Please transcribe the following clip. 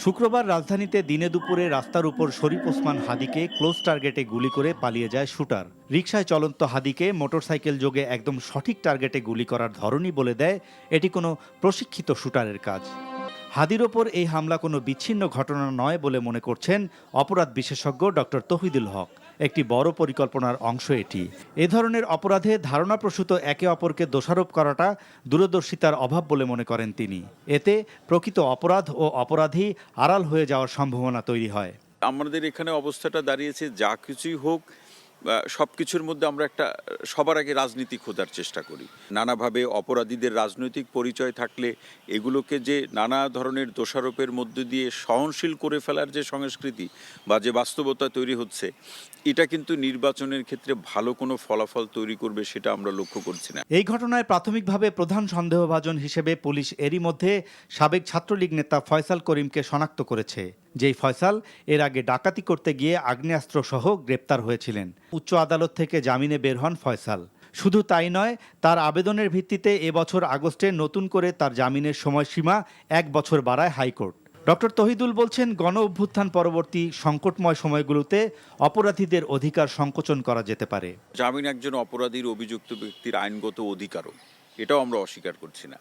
শুক্রবার রাজধানীতে দিনে দুপুরে রাস্তার উপর শরীফ ওসমান হাদিকে ক্লোজ টার্গেটে গুলি করে পালিয়ে যায় শুটার। রিকশায় চলন্ত হাদিকে মোটরসাইকেল যোগে একদম সঠিক টার্গেটে গুলি করার ধরনই বলে দেয় এটি কোনো প্রশিক্ষিত শুটারের কাজ। হাদির ওপর এই হামলা কোনো বিচ্ছিন্ন ঘটনা নয় বলে মনে করছেন অপরাধ বিশেষজ্ঞ ডক্টর তৌহিদুল হক। একটি বড় পরিকল্পনার অংশ এটি। এ ধরনের অপরাধে ধারণাপ্রসূত একে অপরকে দোষারোপ করাটা দূরদর্শিতার অভাব বলে মনে করেন তিনি। এতে প্রকৃত অপরাধ ও অপরাধী আড়াল হয়ে যাওয়ার সম্ভাবনা তৈরি হয়। আমাদের এখানে অবস্থাটা দাঁড়িয়েছে, যা কিছুই হোক সব কিছুর মধ্যে আমরা একটা সবার আগে রাজনীতি খোঁজার চেষ্টা করি। নানাভাবে অপরাধীদের রাজনৈতিক পরিচয় থাকলে এগুলোকে যে নানা ধরনের দোষারোপের মধ্য দিয়ে সহনশীল করে ফেলার যে সংস্কৃতি বা যে বাস্তবতা তৈরি হচ্ছে, এটা কিন্তু নির্বাচনের ক্ষেত্রে ভালো কোনো ফলাফল তৈরি করবে সেটা আমরা লক্ষ্য করছি না। এই ঘটনায় প্রাথমিকভাবে প্রধান সন্দেহভাজন হিসেবে পুলিশ এরই মধ্যে সাবেক ছাত্রলীগ নেতা ফয়সাল করিমকে শনাক্ত করেছে, যেই ফয়সাল এর আগে ডাকাতি করতে গিয়ে আগ্নেয়াস্ত্র সহ গ্রেপ্তার হয়েছিলেন। উচ্চ আদালত থেকে জামিনে বের হন ফয়সাল। শুধু তাই নয়, তার আবেদনের ভিত্তিতে এবছর আগস্টে নতুন করে তার জামিনের সময়সীমা 1 বছর বাড়ায় হাইকোর্ট। ডক্টর তহিদুল বলছেন, গণ অভ্যুত্থান পরবর্তী সংকটময় সময়গুলোতে অপরাধীদের অধিকার সংকোচন করা যেতে পারে। জামিন একজন অপরাধীর অভিযুক্ত ব্যক্তির আইনগত অধিকারও, এটাও আমরা অস্বীকার করছি না।